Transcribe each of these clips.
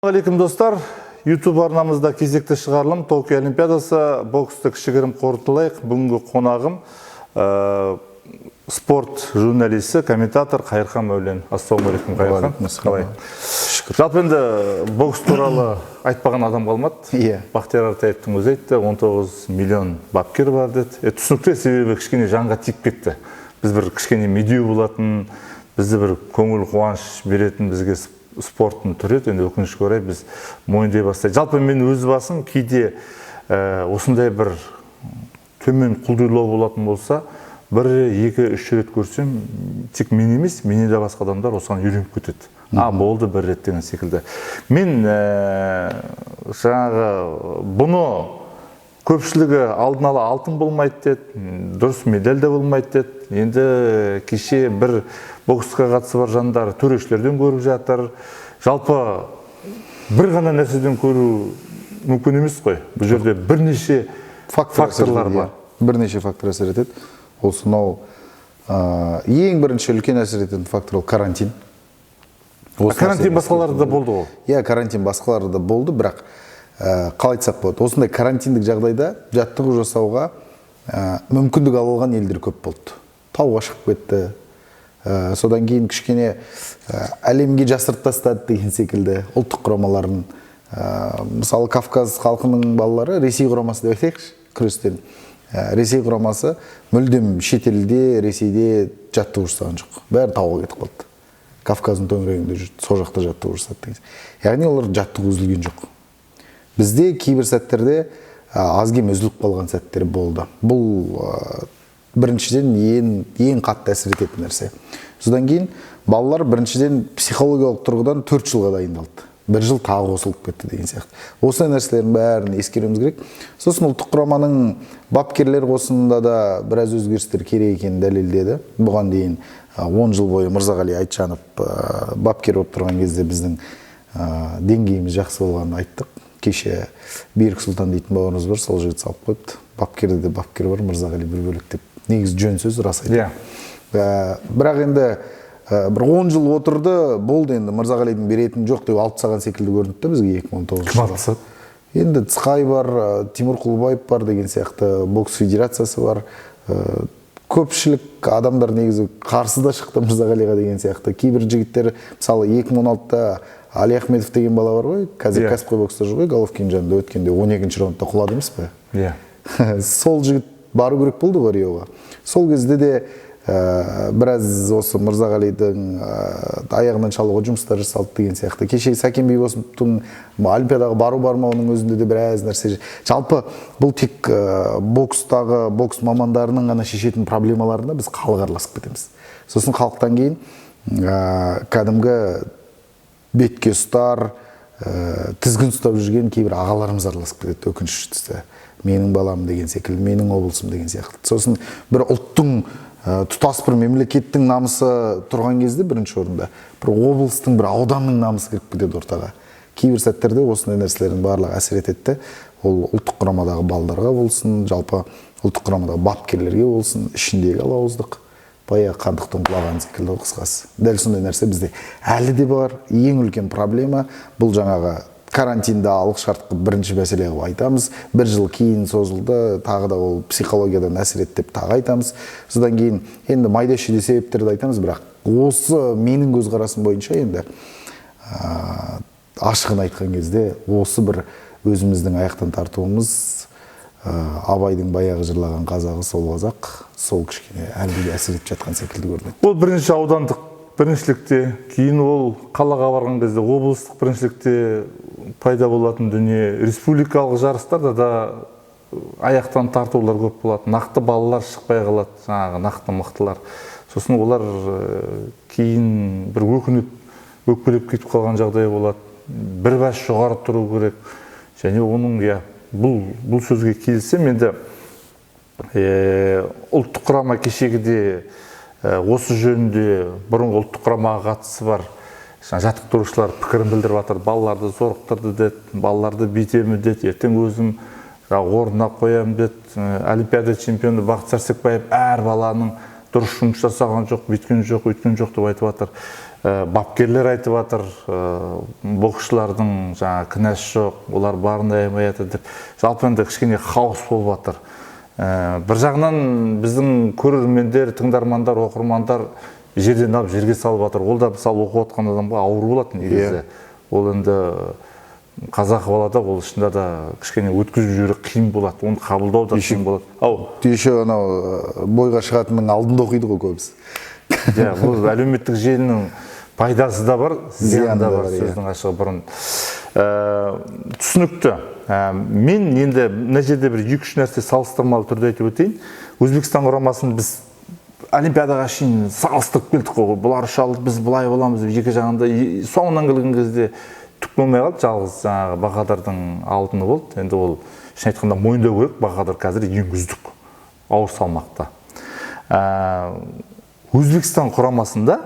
Алейкум достар, YouTube арнамызда кезекті шығарылым Токио Олимпиадасы боксты кішігірім қорытылайық. Бүгінгі қонағым спорт журналисті, комментатор Қайырхан Мәулен. Ассалаумағалейкум Қайырхан. Қалай? Жалпы енді бокс туралы айтпаған адам қалмады. Бақтияр Артаевтың өзі айтты, 19 миллион бапкер бар деді. Түсінікті, себебі кішкене жанға тиіп кетті. Біз бір кішкене медеу болатын, бізді бір көңіл қуаныш беретін бізге спорттың түрі еді. Енді өкінішке орай біз мойындай бастайды. Жалпы мен өз басым кейде осындай бір төмен құлдыйлау болатын болса, бір, екі, үш рет көрсем, тек мен емес, менен де басқа адамдар осыған үйреніп кетеді. Болды бір рет деген секілді. Мен жаңағы бұны көпшілігі алдын ала алтын болмайды деді, дұрыс медаль де болмайды деді. Енді кеше бір боксқа қатысы бар жандар төрешілерден көріп жатыр. Жалпы бір ғана нәрседен көру мүмкін емес қой. Бұл жерде бірнеше факторлар бар. Бірнеше фактор әсер етеді. Ол сонау ең бірінші үлкен әсер ететін фактор ол карантин. Карантин басқаларда болды ол? Иә, карантин басқаларда болды, бірақ қалай айтсақ болады. Осындай карантиндік жағдайда жаттығу жасауға мүмкіндік алған елдер көп болды. Тауға шығып кетті. Содан кейін кішкене әлемге жасырып тастады деген секілді ұлттық құрамаларын. Мысалы, Кавказ халқының балалары Ресей құрамасы деп айтайықшы, күрестен. Ресей құрамасы мүлдем шетелде, Ресейде жаттығу жасаған жоқ. Бәрі тауға кетіп қалды. Кавказдың төңірегінде жүрді, сол жақта жаттығу жасады. Яғни олар жаттығу үзілген жоқ. Бізде кейбір сәттерде аз-кем үзіліп қалған сәттер болды. Бұл біріншіден ең қатты әсер ететін нәрсе. Содан кейін балалар біріншіден психологиялық тұрғыдан 4 жылға дайындалды. 1 жыл тағы қосылып кетті деген сияқты. Осы нәрселердің бәрін ескеруіміз керек. Сосын ұлттық құраманың бапкерлер қосынында да біраз өзгерістер керек екенін дәлелдеді. Бұған дейін 10 жыл бойы Мырзағали Айтжанов бапкер болып тұрған кезде біздің деңгейіміз жақсы болғанын айттық. Кеше Берік Сұлтан дейтін бауырымыз бар, сол жігіт салып қойыпты. Бапкерде де бапкер бар, Мырзағали бір бөлек деп. Негізі жөн сөз, рас айтты. Бірақ енді бір 10 жыл отырды, болды енді Мырзағалидің беретін жоқ деп алып тастаған секілді көрінді бізге 2019 жылы. Енді Цқай бар, Тимур Құлыбаев бар деген сияқты, бокс федерациясы бар. Көпшілік адамдар негізі қарсы да шықты Мырзағалиға деген сияқты. Кейбір жігіттер, мысалы 2016-та Али Ахмедов деген бала бар ғой, қазір кәсіпқой бокста жүр ғой, Головкин жанында өткенде 12-ші раундта құлады емес пе? Сол жігіт бару керек болды ғой Риоға. Сол кезде де біраз осы Мырзағалидің аяғынан шалуға жұмыстар жасалды деген сияқты. Кеше Сәкен Бейбосовтың Олимпиадаға бару бармауының өзінде де біраз нәрсе. Жалпы бұл тек бокстағы бокс мамандарының ғана шешетін проблемаларында біз халық араласып кетеміз. Сосын халықтан кейін кәдімгі бетке ұстар, тізгін ұстап жүрген кейбір ағаларымыз араласып кетеді, өкініштісі. Менің балам деген секілді, менің облысым деген сияқты. Сосын бір ұлттың тұтас бір мемлекеттің намысы тұрған кезде бірінші орында бір облыстың, бір ауданның намысы кіріп кетеді ортаға. Кейбір сәттерде осындай нәрселердің барлығы әсер етеді. Ол ұлттық құрамадағы балдарға болсын, жалпы ұлттық құрамадағы бапкерлерге болсын, ішіндегі алауыздық, баяғы қандықтың құлаған секілді қысқасы. Дәл сондай нәрсе бізде әлі де бар. Ең үлкен проблема бұл жаңағы карантинда алғы шартқа бірінші мәселе қылып айтамыз. 1 жыл кейін созылды, тағы да ол психологиядан әсер етті деп тағы айтамыз. Содан кейін енді майда-шүйде себептерді айтамыз, бірақ осы менің көзқарасым бойынша енді ашығын айтқан кезде осы бір өзіміздің аяқтан тартуымыз, Абайдың баяғы жырлаған қазағы сол қазақ, сол кішкене әлі әсер етіп жатқан секілді көрінеді. Ол бірінші аудандық біріншілікте, кейін ол қалаға барған кезде облыстық біріншілікте пайда болатын дүние, республикалық жарыстарда да аяқтан тартулар көп болады. Нақты балалар шықпай қалады, жаңағы нақты мықтылар. Сосын олар кейін бір өкпелеп кетіп қалған жағдай болады. Бір бас жоғары тұру керек. Және оның бұл сөзге келсем, енді ұлттық құрама кешегіде осы жөнінде бұрынғы ұлттық құрамаға қатысы бар жаттықтырушылар пікірін білдіріп жатыр. Балаларды зорықтырды деді, балаларды бүйтемін деді, ертең өзім орнына қоямын деді. Олимпиада чемпионы Бақыт Сәрсекбаев әр баланың дұрыс жұмыс жасаған жоқ, бүйткен жоқ, өйткен жоқ деп айтып жатыр. бапкерлер айтып жатыр, боксшылардың жаңа кінәсі жоқ, олар барын аямай жатыр деп. Жалпы енді кішкене хаос болып жатыр. Бір жағынан біздің көрермендер, тыңдармандар, оқырмандар жерден алып жерге салып жатыр. Ол да мысалы оқып отқан адамға ауыр болады негізі. Ол енді қазақы балада ол шынында да кішкене өткізіп жіберу қиын болады. Оны қабылдау да қиын болады. Еще анау бойға шығатынның алдында оқиды ғой көбісі. Бұл әлеуметтік желінің пайдасы да бар, зияны да бар, сөздің ашығы бұрын. Түсінікті. Мен енді мына жерде бір 2-3 нәрсе салыстырмалы түрде айтып өтейін. Өзбекстан құрамасын біз Олимпиадаға шейін салыстырып келдік қой. Бұлар шалды, біз былай боламыз, екі жағында соңынан келген кезде түк болмай қалды. Жалғыз жаңағы Бақадардың алтыны болды. Енді ол шын айтқанда мойындау керек, Бақадар қазір ең үздік ауыр салмақта. Өзбекстан құрамасында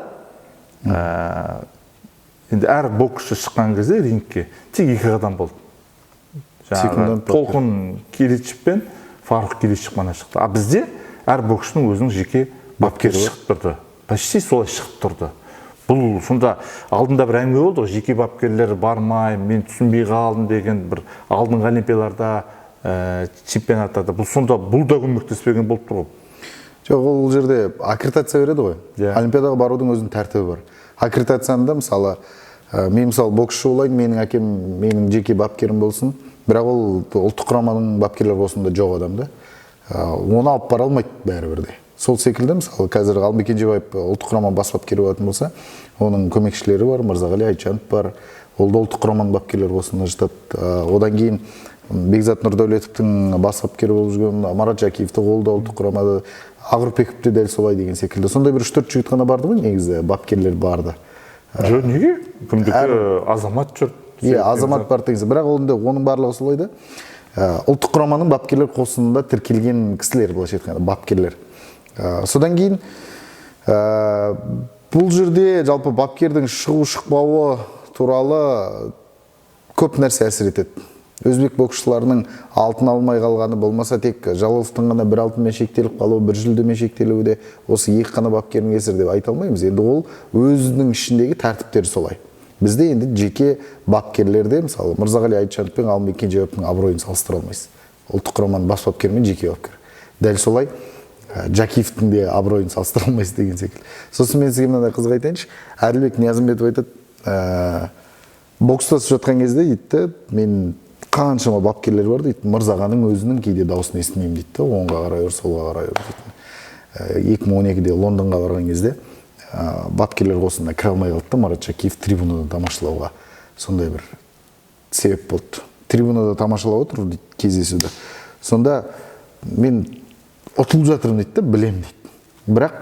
енді әр боксшы шыққан кезде рингке тек 2 адам болды. Толқын Киличев пен Фарух Киличев қана шықты. А бізде әр боксшының өзінің жеке бапкері шығып тұрды. Почти солай шығып тұрды. Бұл сонда алдында бір әңгіме болды ғой, жеке бапкерлер бармай, мен түсінбей қалдым деген бір алдыңғы олимпияларда, чемпионаттарда. Бұл сонда бұл да көмектеспеген болып тұр ғой. Жоқ, ол жерде аккредитация береді ғой. Олимпиадаға барудың өзінің тәртібі бар. Аккредитацияда мысалы, мен мысалы боксшы болайын, менің әкем менің жеке бапкерім болсын, бірақ ол ұлттық құраманың бапкерлер осында жоқ адам да. Оны алып бара алмайды бәрібірде. Сол секілді мысалы қазір Ғалымбек Кенжебаев ұлттық құраманың бас бапкері болатын болса, оның көмекшілері бар, Мырзағали Айтжанов бар. Ол да ұлттық құраманың бапкерлері осында жатады. Одан кейін Бекзат Нұрдәулетовтың бас бапкері болып жүрген Марат Жакиевті ол да ұлттық құрамада, Ағырпеков те дәл солай деген секілді. Сондай бір 3-4 жігіт қана барды ғой, негізі бапкерлер барды. Жоқ, неге? Кімдікі Азамат жүр. Азамат бар деген. Бірақ оның барлығы солай да. Ұлттық құраманың бапкерлер қосынында тіркелген кісілер, былайша айтқанда бапкерлер. Содан кейін бұл жерде жалпы бапкердің шығу шықпауы туралы көп нәрсе әсер етеді. Өзбек боксшыларының алтын алмай қалғаны болмаса тек Жалоловтың ғана бір алтынмен шектеліп қалуы, бір жүлдемен шектелуі де осы екі қана бапкердің кесірі деп айта алмаймыз. Енді ол өзінің ішіндегі тәртіптері солай. Бізде енді жеке бапкерлерде, мысалы, Мырзағали Айтжанов пен Ғалымбек Кенжебаевтың абыройын салыстыра алмайсыз. Ұлттық құраманың бас бапкері мен жеке бапкер. Дәл солай Жакиевтің де абыройын салыстыра алмайсыз деген секілді. Сосын мен сізге мынандай қызық айтайыншы. Әділбек Ниязымбетов айтады, бокстасып жатқан кезде дейді, мен қаншама бапкерлер бар дейді, Мырзағаның өзінің кейде дауысын естімеймін дейді, оңға қарай ұр, солға қарай ұр дейді. 2012-де Лондонға барған кезде бапкерлер қосында кіре алмай қалды да, Марат Жакиев трибунада тамашалауға сондай бір себеп болды. Трибунада тамашалап отыр дейді кездесуді. Сонда мен ұтылып жатырмын дейді, білем дейді. Бірақ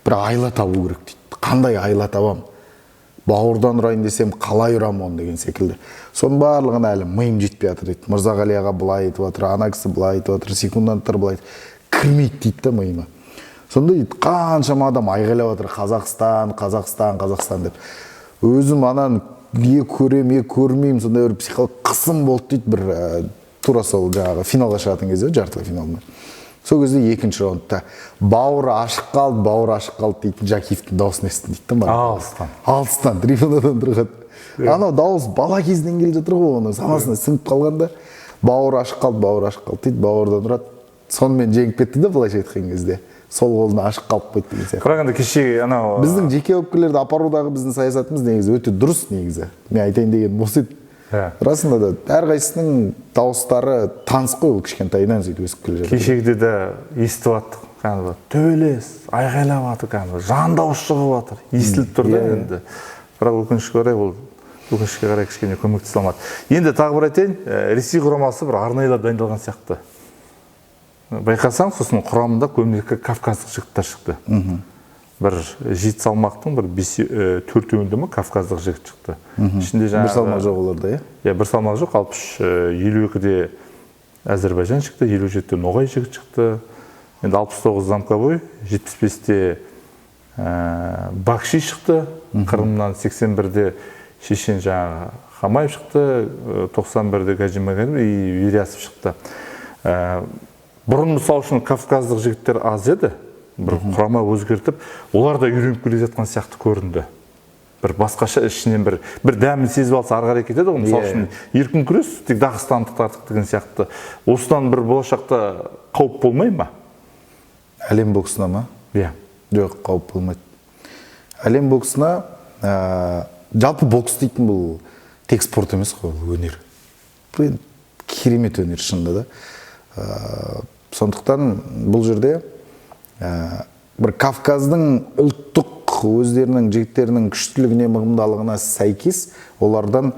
бір айла табу керек дейді. Қандай айла табам? Бауырдан ұрайын десем, қалай ұрам оны деген секілді. Соның барлығына әлі миым жетпей жатыр дейді. Мырзағали аға былай айтып жатыр, ана кісі былай айтып жатыр, секунданттар былай кірмейді дейді да миыма. Сонда дейді, қаншама адам айғайлап жатыр, Қазақстан, Қазақстан, Қазақстан деп. Өзім анан көрем, көрмеймін, сондай бір психологиялық қысым болды дейді, бір тура сол жаңағы финалға шығатын кезде, жартылай финалда. Сол кезде екінші раундта бауыры ашық қалды дейтін Жакиевтің дауысын естідім дейді. Алыстан, трибунадан тұрған. Анау дауыс бала кезінен келе жатыр ғой, оның санасына сіңіп қалғанда бауыры ашық қалды дейді, бауырдан ұрады. Сонымен жеңіп кетті де, былайша айтқан кезде. Сол қолына ашық қалып қойды деген сияқты. Бірақ енді кешегі анау біздің жеке бапкерлерді апарудағы біздің саясатымыз негізі өте дұрыс негізі. Мен айтайын деген осы еді. Расында да әрқайсысының дауыстары таныс қой, ол кішкентайынан сөйтіп өсіп келе жатыр. Кешегіде де естіп аттық, кәдімгі төбелес, айғайлап жатыр, кәдімгі жан дауыс шығып жатыр, естіліп тұр да енді. Бірақ өкінішке қарай кішкене көмектесе алмады. Енді тағы бір айтайын, Ресей құрамасы бір арнайылап дайындалған сияқты. Байқасаң, сосын құрамында көбінесе кавказдық жігіттер шықты. Бір 7 салмақтың бір 4-інде ме кавказдық жігіт шықты. Бір салмақ жоқ оларда, иә? Бір салмақ жоқ, 52-де Әзербайжан шықты, 57-де Ноғай жігіт шықты. Енді 69 замкабой, 75-те Бакши шықты, Қырымнан 81-де Шешен жаңағы Хамаев шықты, 91-де Гаджимагадов и Вирясов шықты. Бұрын мысал үшін кавказдық жігіттер аз еді, бір құрама өзгертіп, олар да үйреніп келе жатқан сияқты көрінді. бір басқаша ішінен бір дәмін сезіп алса ары қарай кетеді ғой. Мысалы үшін еркін күрес тек Дағыстанды тартық деген сияқты. Осыдан бір болашақта қауіп болмай ма? Әлем боксына ма? Иә. Жоқ, қауіп болмайды. Әлем боксына жалпы бокс дейтін бұл тек спорт емес қой, бұл өнер. Бұл керемет өнер шынында да. Сондықтан бұл жерде бір Кавказдың ұлттық өздерінің жігіттерінің күштілігіне, мығымдалығына сәйкес олардан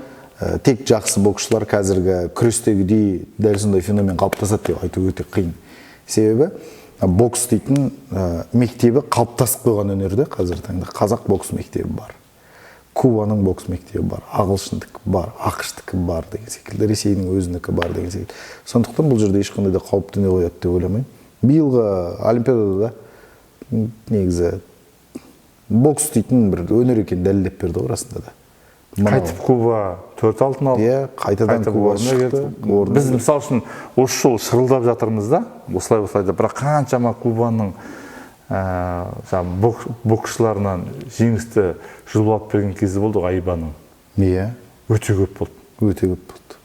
тек жақсы боксшылар қазіргі күрестегідей дәл сондай феномен қалыптасады деп айту өте қиын. Себебі бокс дейтін мектебі қалыптасып қойған өнерде қазіргі таңда қазақ бокс мектебі бар. Кубаның бокс мектебі бар, ағылшындікі бар, ақштікі бар деген секілді, Ресейдің өзінікі бар деген секілді. Сондықтан бұл жерде ешқандай да қауіп төне қояды деп ойламаймын. Биылғы Олимпиадада негізі бокс дейтін бір өнер екенін дәлелдеп берді ғой расында да. Қайтып Куба 4 алтын алды. Иә, қайтадан Куба шықты. Біз мысалы үшін осы жол шырылдап жатырмыз да, осылай да, бірақ қаншама Кубаның боксшыларынан жеңісті жұлып алып берген кезде болды ғой Айбаның. Иә. Өте көп болды. Өте көп болды.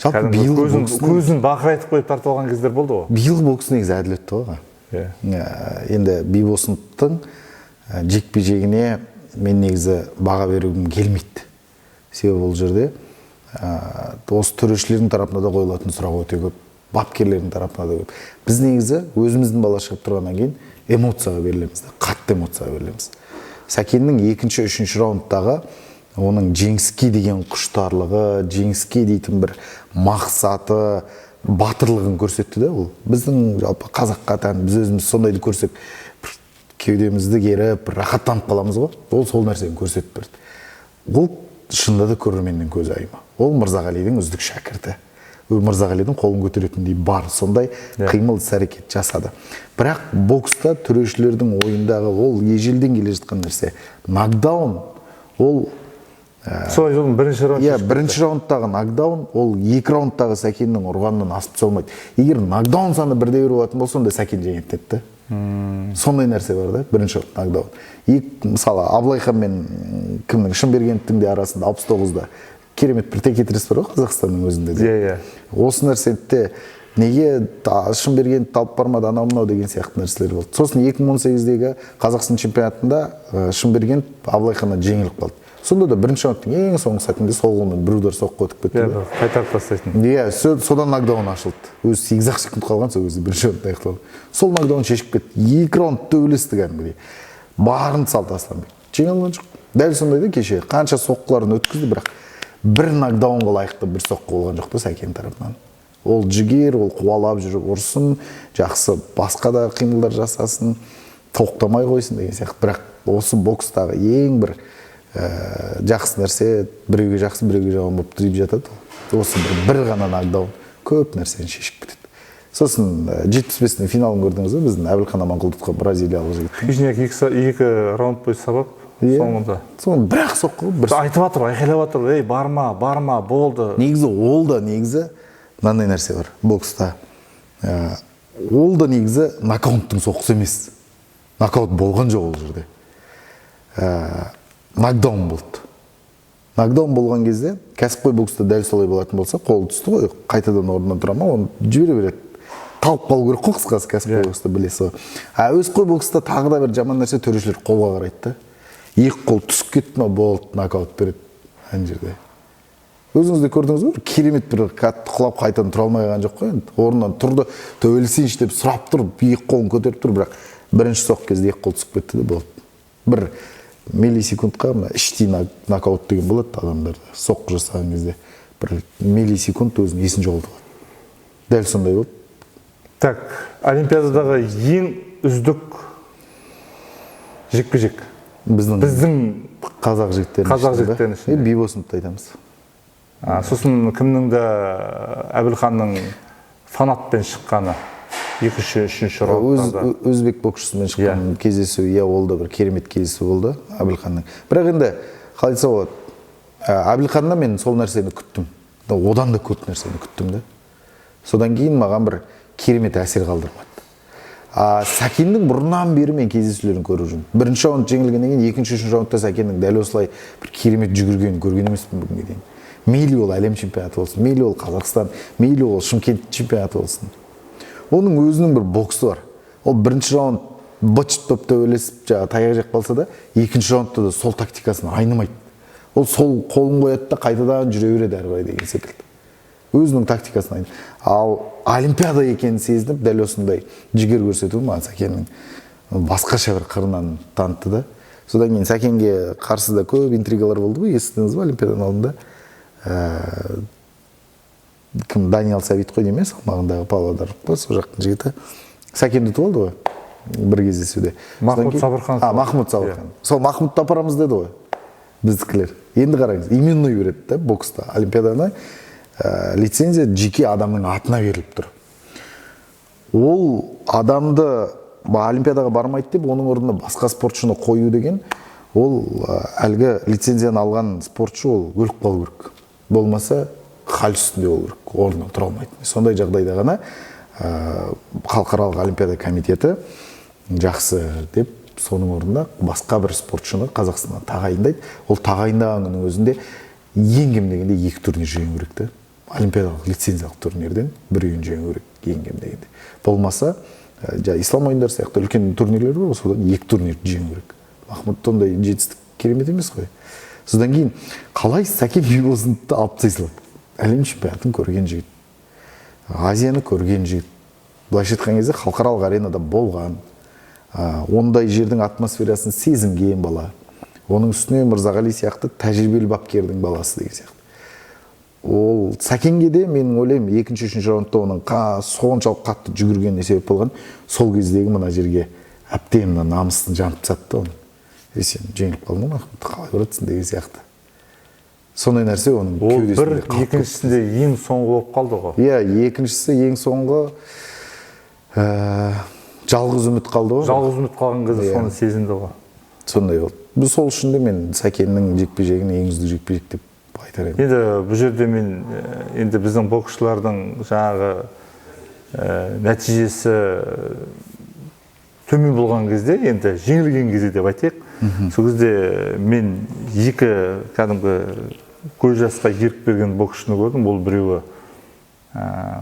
Жалпы биылғы көзін бақырайтып қойып тартып алған кездер болды ғой. Биылғы бокс негізі әділ өтті ғой. Енді Бибосындтың жекпе-жегіне мен негізі баға беруім келмейді. Себебі бұл жерде осы төрешілердің тарапына да қойылатын сұрақ өте көп, бапкерлердің тарапына да көп. Біз негізі өзіміздің бала шығып тұрғаннан кейін эмоцияға берілеміз, қатты эмоцияға берілеміз. Сәкеннің 2-3 раундтағы оның жеңіске деген құштарлығы, жеңіске дейтін бір мақсаты, батырлығын көрсетті де ол. Біздің жалпы қазаққа тән, біз өзіміз сондайды көрсек, кеудемізді керіп, рахаттанып қаламыз ғой. Ол сол нәрсені көрсетіп берді. Ол шынында да көрерменнің көзі айма. Ол Мырзағалидың үздік шәкірті. Мырзағалидың қолын көтеретіндей бар, сондай қимыл іс-әрекет жасады. Бірақ бокста төрешілердің ойындағы ол ежелден келе жатқан нәрсе. Нокдаун ол солай жолдың бірінші раунд. Иә, бірінші раундтағы нокдаун ол 2 раундтағы Сәкеннің ұрғанынан асып түсе алмайды. Егер нокдаун саны 1-1 болатын болса, онда Сәкен жеңеді деді. Сондай нәрсе бар да, бірінші нокдаун. Мысалы, Абылайхан мен кімнің Шынбергеновтің де арасында 69-да керемет бір текетірес бар ғой Қазақстанның өзінде де. Иә. Осы нәрседе неге Шынбергеновті алып бармады анау-мынау деген сияқты нәрселер болды. Сосын 2018-дегі Қазақстан чемпионатында Шынбергенов Абылайханнан жеңіліп қалды. Сонда да бірінші раундтың ең соңғы сәтінде сол қолмен бір удар соққы өтіп кетті. Иә, қайтарып тастайтын. Иә, содан нокдаун ашылды. Өзі 8-ақ секунд қалған, сол кезде бірінші раунд аяқталды. Сол нокдаун шешіп кетті. 2 раунд төбелесті кәдімгідей. Барын салды Асланбек. Жеңе алған жоқ. Дәл сондай да кеше қанша соққыларын өткізді, бірақ бір нокдаунға лайықты бір соққы болған жоқ та Сәкен тарапынан. Ол жігер, ол қуалап жүріп ұрсын, жақсы басқа да қимылдар жасасын, тоқтамай қойсын деген сияқты. Бірақ осы бокстағы ең бір жақсы нәрсе, біреуге жақсы, біреуге жаман болып түйіп жатады. Осы бір ғана нокдаун көп нәрсені шешіп кетеді. Сосын 75-дің финалын көрдіңіз бе, біздің Әбілхан Аманқұловқа бразилиялық жігіт. Хижняк 2 раунд бойы сабап соңында. Соны бір-ақ соққы, бір айтып жатыр, айқайлап жатыр, ей барма, болды. Негізі ол да негізі мынандай нәрсе бар бокста. Ол да негізі нокауттың соққысы емес. Нокаут болған жоқ ол жерде. Нокдаун болды. Нокдаун болған кезде, кәсіпқой бокста дәл солай болатын болса, қолы түсті ғой, қайтадан орнынан тұра ма, оны жібере береді. Талып қалу керек қой қысқасы кәсіпқой бокста білесіз ғой. Әуесқой бокста тағы да бір жаман нәрсе төрешілер қолға қарайды да. 2 қол түсіп кетті ма, болды, нокаут береді ана жерде. Өзіңіз де көрдіңіз бе, керемет бір қатты құлап қайтадан тұра алмай қалған жоқ қой енді. Орнынан тұрды, төбелесейінші деп сұрап тұр, 2 қолын көтеріп тұр, бірақ бірінші соққы кезде 2 қол түсіп кетті де болды. Бір миллисекундқа іштей нокаут деген болады адамдарда. Соққы жасаған кезде бір миллисекунд өзінің есін жоғалтады. Дәл сондай болды. Так, Олимпиададағы ең үздік жекпе-жек. Біздің қазақ жігіттерінің ішінде. Бибосындты айтамыз. Сосын кімнің де Әбілханның фанатпен шыққаны 2-3 раундтарда. Өзбек боксшысымен шыққан кездесу, ол да бір керемет кездесу болды Әбілханның. Бірақ енді қалай айтса болады, Әбілханнан мен сол нәрсені күттім. Одан да көп нәрсені күттім де. Содан кейін маған бір керемет әсер қалдырмады. Сәкеннің бұрыннан бері мен кездесулерін көріп жүрмін. Бірінші раунд жеңілгеннен кейін екінші, үшінші раундта Сәкеннің дәл осылай бір керемет жүгіргенін көрген емеспін бүгінге дейін. Мейлі ол әлем чемпионаты болсын, мейлі ол Қазақстан, мейлі ол Шымкент чемпионаты болсын. Оның өзінің бір боксы бар. Ол бірінші раунд быт-шыт болып төбелесіп таяқ жеп қалса да, екінші раундта да сол тактикасын айнымайды. Ол сол қолын қояды да қайтадан жүре береді әрі қарай деген секілді. Өзінің тактикасын айнымайды. Ал олимпиада екенін сезініп, дәл осындай жігер көрсету маған Сәкеннің басқаша бір қырынан танытты да. Содан кейін Сәкенге қарсы да көп интригалар болды ғой, естідіңіз ба олимпиаданың алдында? Кім, Даниал Сәбит қой неме, салмағындағы Павлодар қой, сол жақтың жігіті. Сәкенді ұтып алды ғой, бір кездесуде. Махмұт Сабырхан. Махмұт Сабырхан. Сол Махмұтты апарамыз деді ғой, біздікілер. Енді қараңыз, именной береді да бокста. Олимпиаданы лицензия жеке адамның атына беріліп тұр. Ол адамды олимпиадаға бармайды деп, оның орнына басқа спортшыны қою деген, ол әлгі лицензияны алған спортшы ол өліп қалу керек. Болмаса хал үстінде болу керек, орнынан тұра алмайды. Сондай жағдайда ғана халықаралық олимпиада комитеті жақсы деп соның орнына басқа бір спортшыны Қазақстаннан тағайындайды. Ол тағайындағанның өзінде ең кем дегенде 2 турнир жеңу керек те. Олимпиадалық лицензиялық турнирден біреуін жеңу керек, ең кем дегенде. Болмаса ислам ойындары сияқты үлкен турнирлер бар, содан 2 турнир жеңу керек. Махмұт ондай жетістік керемет емес қой. Содан кейін қалай Сәкен Бибосыновты алып тастай салады? Әлем чемпионатын көрген жігіт, Азияны көрген жігіт. Былайша айтқан кезде халықаралық аренада болған, ондай жердің атмосферасын сезінген бала. Оның үстіне Мырзағали сияқты тәжірибелі бапкердің баласы деген сияқты. Ол Сәкенге де мен ойлаймын, екінші, үшінші раундта оның соншалық қатты жүгіргеніне себеп болған, сол кездегі мына жерге әбден намысын жанып тастады оны. Сен жеңіліп қалдың ма, қалай баратсың деген сияқты. Сондай нәрсе оның кеудесінде қалып кетті. Екіншісінде ең соңғы болып қалды ғой. Иә, екіншісі ең соңғы жалғыз үміт қалды ғой. Жалғыз үміт қалған кезде соны сезінді ғой. Сондай болды. Бұл сол үшін де мен Сәкеннің жекпе-жегін ең үздік жекпе-жек деп айтар едім. Енді бұл жерде мен енді біздің боксшылардың жаңағы нәтижесі төмен болған кезде, енді жеңілген кезде деп айтайық. Сол кезде мен екі кәдімгі көз жасқа ерік берген боксшыны көрдім. Ол біреуі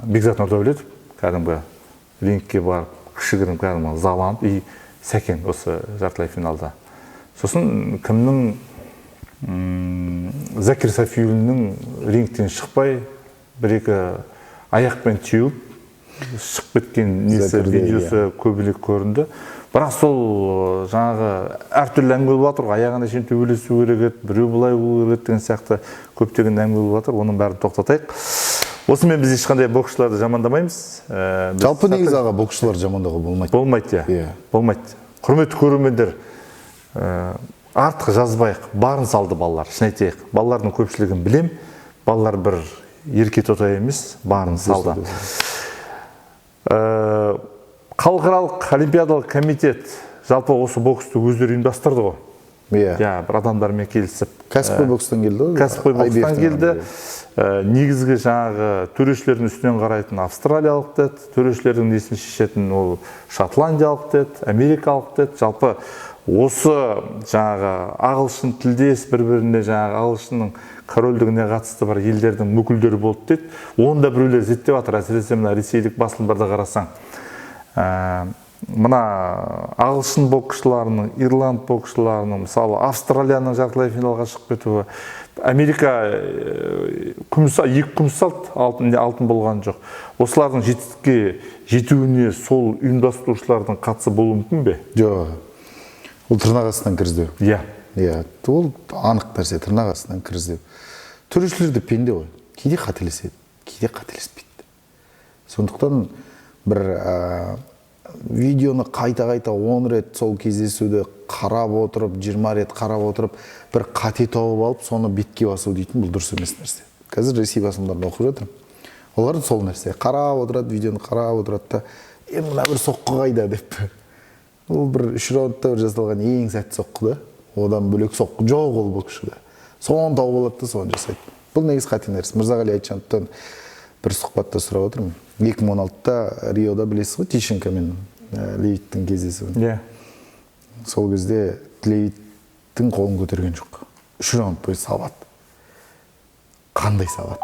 Бекзат Нұрдәулетов, кәдімгі рингке барып, кішігірім кәдімгі заланып, и Сәкен осы жартылай финалда. Сосын кімнің Закир Сафиуллиннің рингтен шықпай, бір-екі аяқпен теуіп шығып кеткен несі видеосы көбірек көрінді. Бірақ сол жаңағы әртүрлі әңгіме болып жатыр, аяғына шейін төбелесу керек еді, біреу былай болу керек деген сияқты көптеген әңгіме болып жатыр. Оның бәрін тоқтатайық. Осымен біз ешқандай боксшыларды жамандамаймыз. Жалпы негізі аға боксшылар жамандауға болмайды. Болмайды, иә. Болмайды. Құрметті көрермендер, артық жазбайық, барын салды балалар, шын айтайық. Балалардың көпшілігін білем, балалар бір ерке тота емес, барын салды. Халықаралық олимпиадалық комитет жалпы осы боксты өздері ұйымдастырды ғой. Иә, бір адамдармен келісіп. Кәсіпқой бокстан келді ғой. Кәсіпқой бокстан келді. Негізгі жаңағы төрешілердің үстінен қарайтын австралиялық деді, төрешілердің несін шешетін ол шотландиялық деді, америкалық деді. Жалпы осы жаңағы ағылшын тілдес бір-біріне жаңағы ағылшынның корольдігіне қатысты бар елдердің өкілдері болды деді. Оны да біреулер зерттеп жатыр, әсіресе мына ресейлік басылымдарда қарасаң. Мына ағылшын боксшыларының, ирланд боксшыларының, мысалы Австралияның жартылай финалға шығып кетуі, Америка екі күміс алды, алтын болған жоқ. Осылардың жетістікке жетуіне сол ұйымдастырушылардың қатысы болуы мүмкін бе? Жоқ. Ол тырнақ астынан кіріздеу. Иә. Иә, ол анық нәрсе, тырнақ астынан кіріздеу. Төрешілер де пенде ғой. Кейде қателеседі, кейде қателеспейді. Сондықтан бір видеоны қайта-қайта 10 рет сол кездесуді қарап отырып, 20 рет қарап отырып, бір қате тауып алып, соны бетке басу дейтін бұл дұрыс емес нәрсе. Қазір Ресей басылымдарын оқып жатырмын. Олар сол нәрсе. Қарап отырады, видеоны қарап отырады да, мына бір соққы қайда деп. Ол бір 3 раундта бір жасалған ең сәтті соққы да. Одан бөлек соққы жоқ ол боксшыда. Соны тауып алады да, соны жасайды. Бұл негізі қате нәрсе. Мырзағали Айтжановтан бір сұхбатта сұрап отырмын. 2016-та Риода білесіз ғой, Тищенкомен Левиттің кездесуін. Иә. Сол кезде Левиттің қолын көтерген жоқ. 3 раунд бойы сабат. Қандай сабат.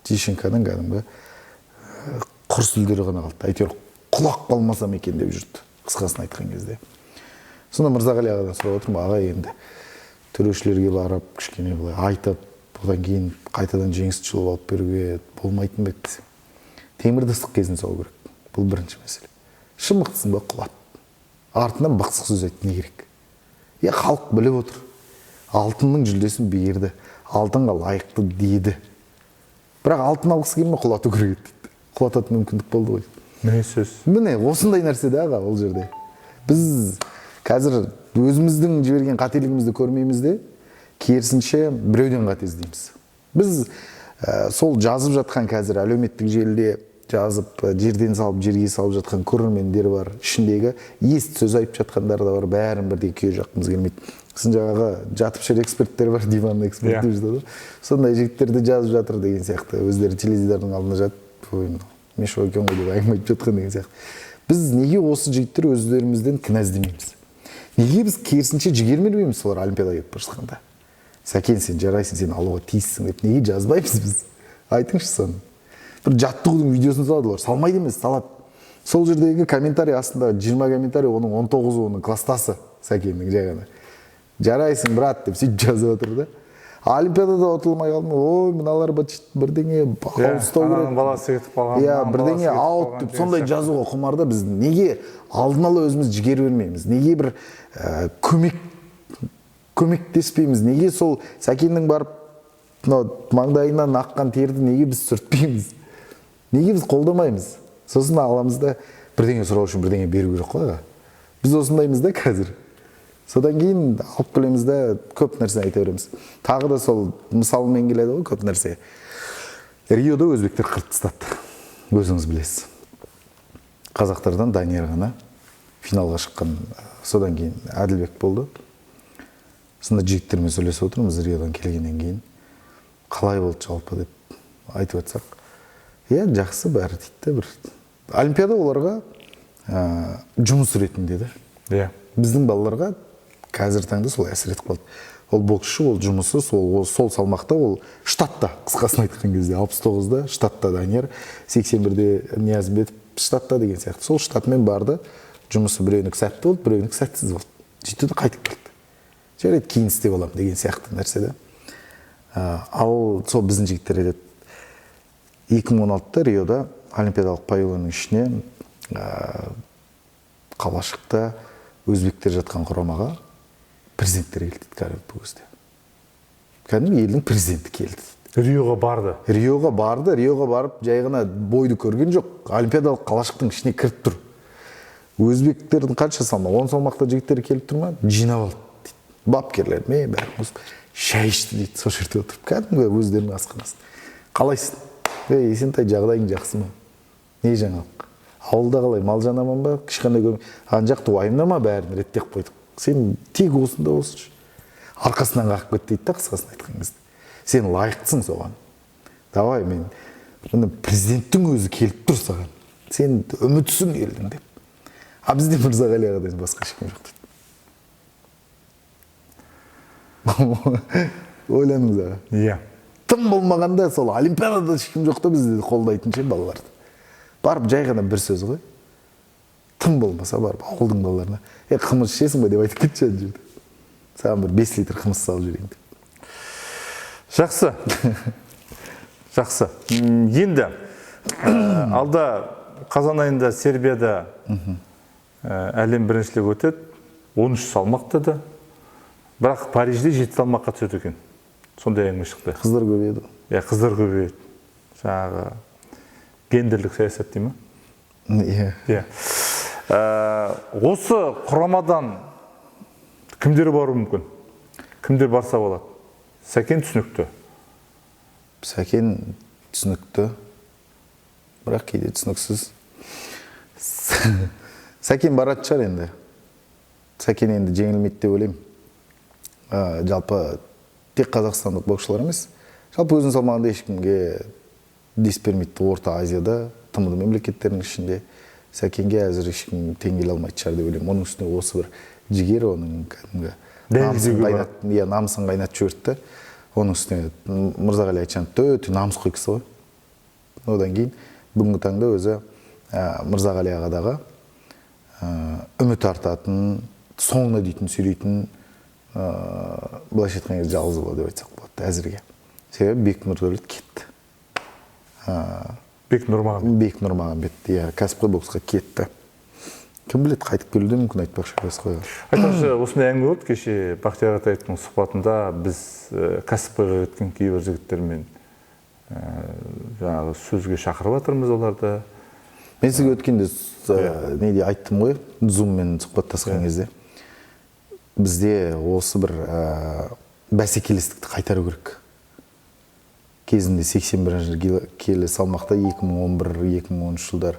Тищенконың кәдімгі құр сүлдері ғана қалды. Әйтеуір құлақ қалмасам екен деп жүрді. Қысқасын айтқан кезде. Сонда Мырзағали ағадан сұрап отырмын, аға енді төрешілерге барып, кішкене былай айтып, одан кейін қайтадан жеңісті жұлып алып беруге болмайтын бе десем. Темірді ыстық кезін салу керек. Бұл бірінші мәселе. Шын мықтысың ба, құлат. Артынан бақсық сөз айтты, не керек? Халық біліп отыр. Алтынның жүлдесін берді. Алтынға лайықты деді. Бірақ алтын алғысы келмей құлату керек дейді. Құлататын мүмкіндік болды ғой. Міне сөз. Міне осындай нәрсе де аға ол жерде. Біз қазір өзіміздің жіберген қателігімізді көрмейміз де, керісінше біреуден қате іздейміз. Біз сол жазып жатқан қазір әлеуметтік желіде жазып, жерден салып, жерге салып жатқан көрермендер бар. Ішіндегі ес сөз айтып жатқандар да бар. Бәрін бірдей күйе жаққымыз келмейді. Сосын жаңағы жатып шер эксперттер бар, диван эксперт деп жатады. Сондай жігіттерді жазып жатыр деген сияқты. Өздері теледидардың алдына жатып, мешо екен ғой деп әңгіме айтып жатқан деген сияқты. Біз неге осы жігіттер өздерімізден кінә іздемейміз? Неге біз керісінше жігермелмейміз солар олимпиадаға кетіп бара жатқанда? Сәкен, сен жарайсың, сен алуға тиіссің деп неге жазбаймыз біз? Айтыңызшы соны. Бір жаттығудың видеосын салады олар. Салмайды емес, салады. Сол жердегі комментарий астында 20 комментарий, оның 19-і оның класстасы Сәкеннің жай ғана. Жарайсың, брат деп сөйтіп жазып отыр да. Олимпиадада ұтылмай қалдым. Ой, мыналар бірдеңе ұстау керек. Ананың баласы кетіп қалған. Бірдеңе аут деп сондай жазуға құмарда біз неге алдын ала өзіміз жігер бермейміз? Неге бір көмектеспейміз? Неге сол Сәкеннің барып маңдайынан аққан терді неге біз сүртпейміз? Неге біз қолдамаймыз? Сосын аламыз да бірдеңе сұрау үшін бірдеңе беру керек қой. Біз осындаймыз да қазір. Содан кейін алып келеміз де көп нәрсе айта береміз. Тағы да сол мысалымен келеді ғой көп нәрсе. Риода өзбектер қырып тастады. Өзіңіз білесіз. Қазақтардан Данияр ғана финалға шыққан. Содан кейін Әділбек болды. Сонда жігіттермен сөйлесіп отырмыз Риодан келгеннен кейін. Қалай болды жалпы деп айтып жатсақ. Жақсы бәрі дейді бір. Олимпиада оларға жұмыс ретінде де. Біздің балаларға қазір таңда сол әсер етіп қалды. Ол боксшы, ол жұмысы, сол салмақта, ол штатта, қысқасын айтқан кезде 69-да штатта Данияр, 81-де Ниязымбетов штатта деген сияқты. Сол штатмен барды, жұмысы біреуінікі сәтті болды, біреуінікі сәтсіз болды. Сөйтті де қайтып келді. Жарайды, кейін істеп аламын деген сияқты нәрсе де. Ал сол біздің жігіттер едеді. 2016-да Риода олимпиадалық павильонның ішіне қалашықта өзбектер жатқан құрамаға президенттер келді кәдімгі бұл кезде. Кәдімгі елдің президенті келді. Риоға барды. Риоға барып, жай ғана бойды көрген жоқ. Олимпиадалық қалашықтың ішіне кіріп тұр. Өзбектердің қанша салмақ? 10 салмақта жігіттері келіп тұр ма? Жинап алды дейді. Бапкерлер бәрі шай ішті дейді. Сол жерде отырып, кәдімгі өздерінің асханасында. Қалайсың? Есентай, жағдайың жақсы ма? Не жаңалық? Ауылда қалай, мал жанаман ба? Кішкене көрмей. Ан жақты уайымдама, бәрін реттеп қойдық. Сен тек осында осыншы. Арқасынан қағып кет дейді да, қысқасын айтқан кезде. Сен лайықтысың соған. Давай, мен президенттің өзі келіп тұр саған. Сен үмітсің елдің деп. Бізде Мырзағали ағадан басқа ешкім жоқ дейді. Ойланыңыз аға. Иә. Тым болмағанда сол олимпиадада ешкім жоқ та бізді қолдайтын ше балаларды. Барып жай ғана бір сөз ғой. Тым болмаса барып ауылдың балаларына, қымыз ішесің ба деп айтып кетші ана жерде. Саған бір 5 литр қымыз салып жіберейін деп. Жақсы. Жақсы. Енді алда қазан айында Сербияда әлем біріншілігі өтеді. 13 салмақта да. Бірақ Парижде 7 салмаққа түседі екен. Сондай әңгіме шықты. Қыздар көбейеді. Қыздар көбейеді. Жаңағы гендерлік саясат дей ма? Иә. Осы құрамадан кімдер баруы мүмкін? Кімдер барса болады? Сәкен түсінікті. Сәкен түсінікті. Бірақ кейде түсініксіз. Сәкен баратын шығар енді. Сәкен енді жеңілмейді деп ойлаймын. Жалпы тек қазақстандық боксшылар емес. Жалпы өзінің салмағында ешкімге дес бермейді. Орта Азияда, тмд мемлекеттерінің ішінде Сәкенге әзір ешкім тең келе алмайтын шығар деп ойлаймын. Оның үстіне осы бір жігер оның кәдімгі намысын қайнатып жіберді. Оның үстіне Мырзағали Айтжанов өте намысқой кісі ғой. Одан кейін бүгінгі таңда өзі Мырзағали ағадағы үміт артатын, соңына дейтін сөйлейтін, былайша айтқан кезде жалғыз бала деп айтсақ болады әзірге. Себебі Бек Нұрдәулет кетті. Бек Нұрмағанбет, кәсіпқой боксқа кетті. Кім біледі, қайтып келуі де мүмкін, айтпақшы кәсіпқойға. Айтпақшы, осындай әңгіме болды кеше Бақтияр Атаевтың сұхбатында біз кәсіпқойға кеткен кейбір жігіттермен жаңағы сөзге шақырып жатырмыз оларды. Мен сізге өткенде неде айттым ғой, зуммен сұхбаттасқан кезде. Бізде осы бір бәсекелестікті қайтару керек. Кезінде 81 келі салмақта 2011-2013 жылдар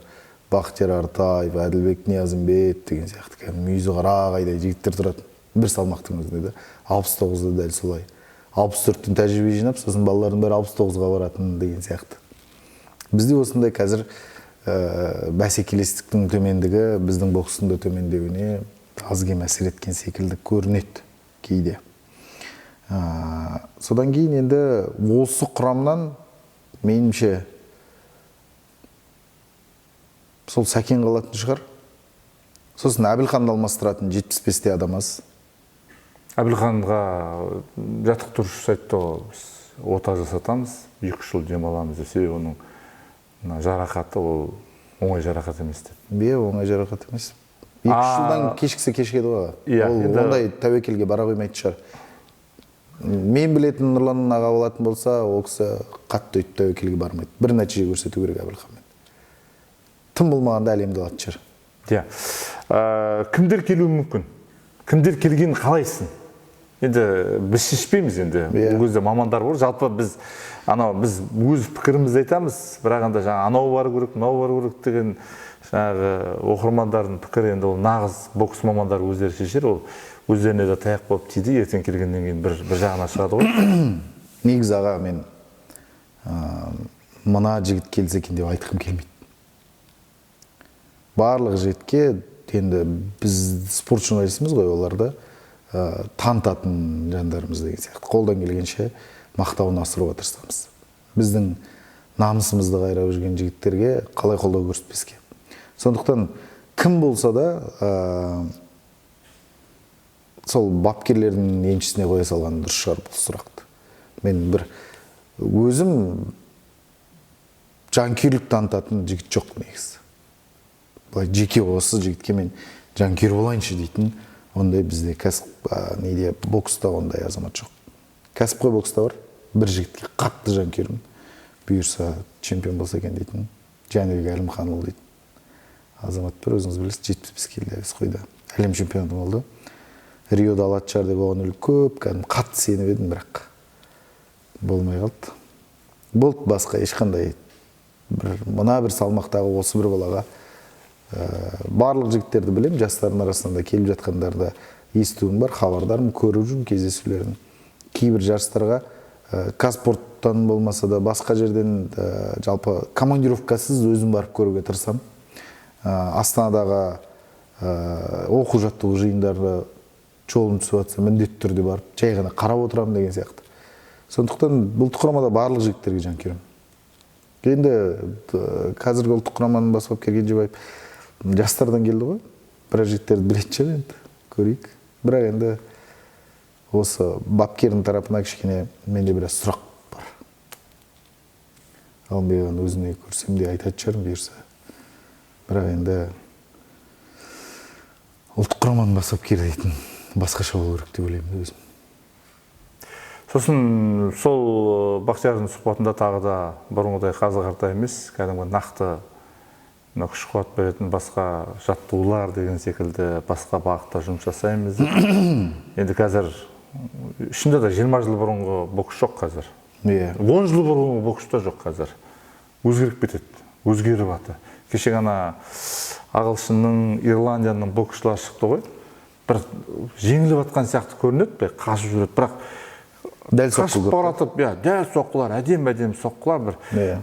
Бақтияр Артаев, Әділбек Ниязымбет деген сияқты мүйізі қарағайдай жігіттер тұратын. Бір салмақтың өзінде де 69-да дәл солай. 64-тің тәжірибе жинап, сосын балалардың бәрі 69-ға баратын деген сияқты. Бізде осындай қазір бәсекелестіктің төмендігі біздің бокстың да төмендеуіне аз кем әсер еткен секілді көрінеді кейде. Содан кейін енді осы құрамнан меніңше сол Сәкен қалатын шығар. Сосын Әбілханды алмастыратын 75-те адам аз. Әбілханға жаттықтырушы айтты ғой, біз ота жасатамыз, 2 жыл демаламыз десе, оның жарақаты ол оңай жарақат емес деді. Оңай жарақат емес. 2 жылдан кешкісі кешкеді ғой. Ол ондай тәуекелге бара қоймайтын шығар. Мен білетін Нұрлан аға болатын болса, ол кісі қатты өйтіп тәуекелге бармайды. Бір нәтиже көрсету керек Әбілханмен. Тым болмағанда әлемді алатын шығар. Кімдер келуі мүмкін? Кімдер келгенін қалайсың? Енді біз шешпейміз енді. Бұл кезде мамандар бар. Жалпы біз өз пікірімізді айтамыз, бірақ анда жаңа анау бару керек, мынау бару керек деген жаңағы оқырмандардың пікірі енді ол нағыз бокс мамандары өздері шешер. Ол өздеріне де таяқ болып тиді, ертең келгеннен кейін бір жағына шығады ғой. Негізі аға, мен мына жігіт келсе екен деп айтқым келмейді. Барлық жігітке енді біз спорт журналистіміз ғой, оларды танытатын жандарымыз деген сияқты. Қолдан келгенше мақтауын асыруға тырысамыз. Біздің намысымызды қайрап жүрген жігіттерге қалай қолдау көрсетпеске. Сондықтан кім болса да сол бапкерлердің еншісіне қоя салған дұрыс шығар бұл сұрақты. Мен бір өзім жанкүйерлік танытатын жігіт жоқ негізі. Былай жеке осы жігітке мен жанкүйер болайыншы дейтін ондай бізде бокста ондай азамат жоқ. Кәсіпқой бокста бар, бір жігітке қатты жанкүйермін. Бұйырса чемпион болса екен дейтін Жәнібек Әлімханұлы дейтін азамат бір, өзіңіз білесіз, 75 келі әуесқойда әлем чемпионы болды. Риода алады шығар деп оған көп қатты сеніп едім, бірақ болмай қалды. Болды, басқа ешқандай мына бір салмақтағы осы бір балаға барлық жігіттерді білем, жастардың арасында келіп жатқандарды естуім бар, хабардарым, көріп жүрмін кездесулерін. Кейбір жарыстарға Казспорттан болмаса да басқа жерден жалпы командировкасыз өзім барып көруге тырысамын. Астанадағы оқу жаттығу жиындары жолым түсіп жатса міндетті түрде барып, жай ғана қарап отырамын деген сияқты. Сондықтан бұл құрамада барлық жігіттерге жанкүйерім. Енді қазіргі ұлттық құраманың бас бапкері Кенжебаев жастардан келді ғой. Біраз жігіттерді білетін шығар енді, көрейік. Бірақ енді осы бапкердің тарапына кішкене менде біраз сұрақ бар. Алымбеган өзіне көрсем де айтатын шығармын бұйырса. Бірақ енді ұлттық құраманың бас бапкері дейтін басқаша болу керек деп ойлаймын өзім. Сосын сол Бақтиярдың сұхбатында тағы да бұрынғыдай қазы-қарта емес, кәдімгі нақты күш қуат беретін басқа жаттығулар деген секілді басқа бағытта жұмыс жасаймыз. Енді қазір ішінде де 20 жыл бұрынғы бокс жоқ қазір. 10 жыл бұрынғы бокс та жоқ қазір. Өзгеріп кетеді, өзгеріп аты. Кеше ғана Ағылшынның, Ирландияның боксшылары шықты ғой. Бір жеңіліп атқан сияқты көрінеді, қашып жүреді. Бірақ Дәл қашып соққы баратып, дәл соққылар, әдем соққылар бір.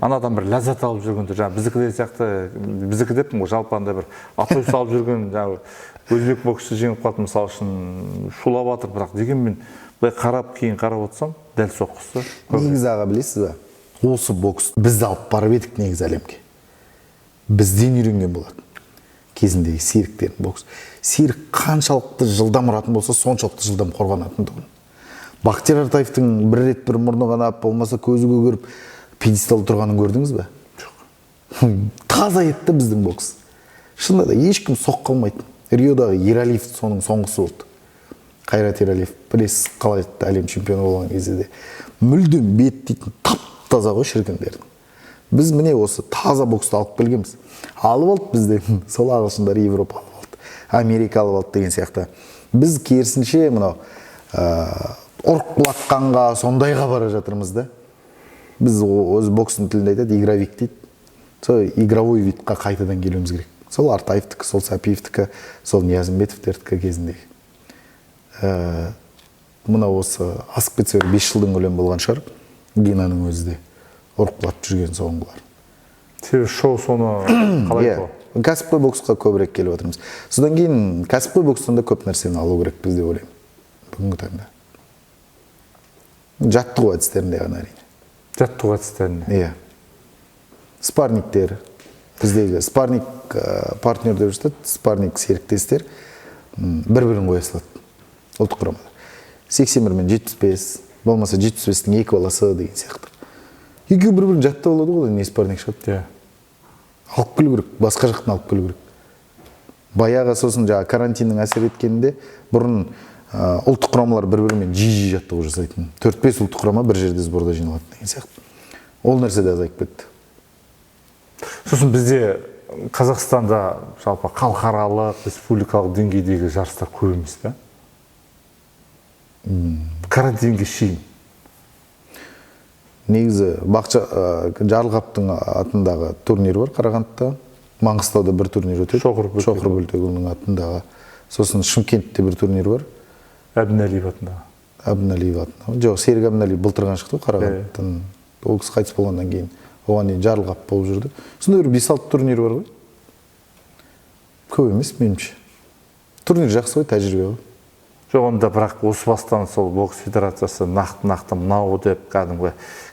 Анадан бір ләззат алып жүргенде, жаңа біздікідей сияқты, біздікі деп жалпы андай бір атой салып жүрген, жаңа өзбек боксшы жеңіп қалды мысалы үшін шулап жатыр, бірақ дегенмен былай қарап кейін қарап отырсам, дәл соққысы. Негізі аға білесіз ба? Осы бокс бізді алып барып едік негізі әлемге. Бізден үйренген болады. Кезіндегі серіктердің бокс. Серік қаншалықты жылдам ұратын болса, соншалықты жылдам қорғанатын тұғын. Бақтияр Артаевтың бір рет бір мұрны қанап, болмаса көзі көгеріп, пьедесталда тұрғанын көрдіңіз бе? Жоқ. Таза етті біздің бокс. Шынында да ешкім соққы алмайды. Риодағы Ералиев соның соңғысы болды. Қайрат Ералиев, білесіз қалай әлем чемпионы болған кезде де. Мүлдем бет дейтін тап-таза ғой шіркіндердің. Біз міне осы таза боксты алып келгенбіз. Алып алды бізден, сол ағылшындар Европа алып алды, Америка алып алды деген сияқты. Біз керісінше мынау ұрқылатқанға, сондайға бара жатырмыз да. Біз өз бокстың тілінде айтады, игровик дейді. Сол игровой видқа қайтадан келуіміз керек. Сол Артаевтікі, сол Сапиевтікі, сол Ниязымбетовтердікі кезіндегі. Мына осы асып кетсе 5 жылдың өлем болған шығар, Генаның өзі де ұрқылап жүрген соңғылар. Себебі шоу соны қалай бұл? Кәсіпқой боксқа көбірек келіп отырмыз. Содан кейін кәсіпқой бокстан да көп нәрсені алу керек біз деп ойлаймын. Бүгінгі таңда. Жаттығу әдістерінде ғана әрине. Жаттығу әдістерінде. Иә. Спарниктер. Біздегі спарник партнер деп жатады, спарник серіктестер бір-бірін қоя салады. Ұлттық құрамада. 81 мен 75, болмаса 75-тің 2 баласы деген сияқты. Екеуі бір-бірін жаттап алады ғой, не спарник шығады. Алып келу керек, басқа жақтан алып келу керек. Баяғы сосын жаңа карантиннің әсер еткенінде бұрын ұлттық құрамалар бір-бірімен жиі жаттығу жасайтын. 4-5 ұлттық құрама бір жерде сборда жиналады деген сияқты. Ол нәрсе де азайып кетті. Сосын бізде Қазақстанда жалпы халықаралық, республикалық деңгейдегі жарыстар көп емес пе? Карантинге шейін. Негізі Жарылғаптың атындағы турнир бар Қарағандыда. Маңғыстауда бір турнир өтеді. Шоқыр Бөлтегұлының атындағы. Сосын Шымкентте бір турнир бар. Әбдіналиев атындағы. Әбдіналиев атындағы. Жоқ, Серік Әбдіналиев былтырған шықты Қарағандыдан. Ол кісі қайтыс болғаннан кейін. Оған дейін Жарылғап болып жүрді. Сонда бір 5-6 турнир бар ғой. Көп емес меніңше. Турнир жақсы ғой, тәжірибе ғой. Жоқ, онда бірақ осы бастан сол бокс федерациясы нақты мынау деп кәдімгі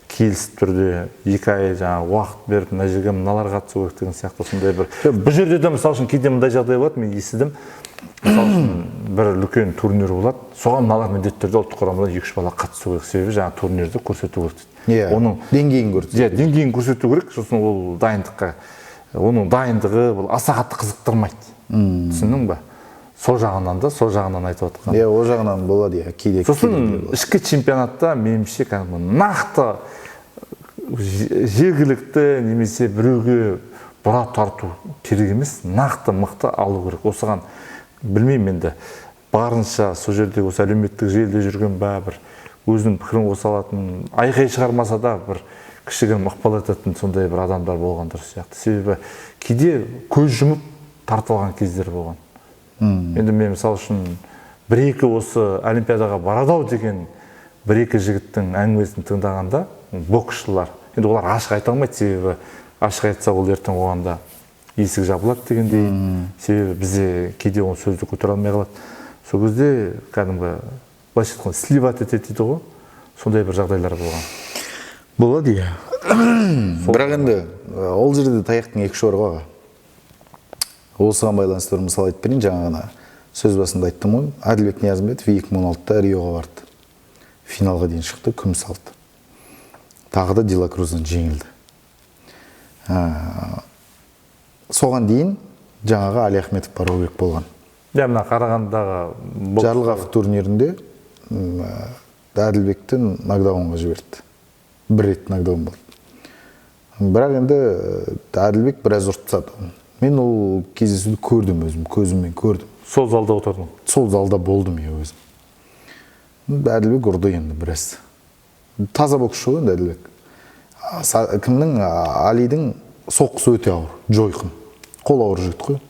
келісіп түрде 2 ай жаңа уақыт беріп, мына жерге мыналар қатысу керек деген сияқты сондай бір жерде де мысалы үшін кейде мындай жағдай болады, мен естідім. Мысалы үшін бір үлкен турнир болады, соған мыналар міндетті түрде ұлттық құрамадан 2-3 бала қатысу керек, себебі жаңа турнирді көрсету керек дейді. Оның деңгейін көрсету. Иә, деңгейін көрсету керек, сосын ол дайындыққа, оның дайындығы бұл аса қатты қызықтырмайды. Түсіндің бе? Сол жағынан да, сол жағынан айтып отқан. Иә, ол жағынан болады, иә, кейде. Сосын ішкі чемпионатта меніңше кәдімгі нақты жергілікті немесе біреуге бұра тарту керек емес, нақты мықты алу керек. Осыған білмеймін енді барынша сол жерде осы әлеуметтік желіде жүрген бір өзінің пікірін қоса алатын, айқай шығармаса да бір кішігірім ықпал ететін сондай бір адамдар болған дұрыс сияқты. Себебі кейде көз жұмып тартылған кездер болған. Енді мен мысалы үшін 1-2 осы олимпиадаға барады-ау деген 1-2 жігіттің әңгімесін тыңдағанда боксшылар, енді олар ашық айта алмайды, себебі ашық айтса ол ертең оғанда есік жабылады дегендей, себебі бізде кейде оны сөзді көтере алмай қалады. Сол кезде кәдімгі былайша айтқанда сливать етеді дейді ғой, сондай бір жағдайлар болған. Болады, иә. Бірақ енді ол жерде таяқтың 2 ұшы бар ғой. Осыған байланысты бір мысал айтып берейін, жаңа ғана сөз басында айттым ғой. Әділбек Ниязымбетов 2016-та Риоға барды. Финалға дейін шықты, күміс алды. Тағы да Дила Круздан жеңілді. Соған дейін жаңағы Али Ахметов бару керек болған. Мына Қарағандыдағы Жарылғап турнирінде Әділбекті нокдаунға жіберді. 1 рет нокдаун болды. Бірақ енді Әділбек біраз ұрттады. Мен ол кездесуді көрдім өзім, көзіммен көрдім. Сол залда отырдым? Сол залда болдым өзім. Әділбек ұрды енді біраз. Таза боксшы ғой Әділбек. Кімнің? Алидің соққысы өте ауыр, жойқын. Қол ауыр жігіт қой.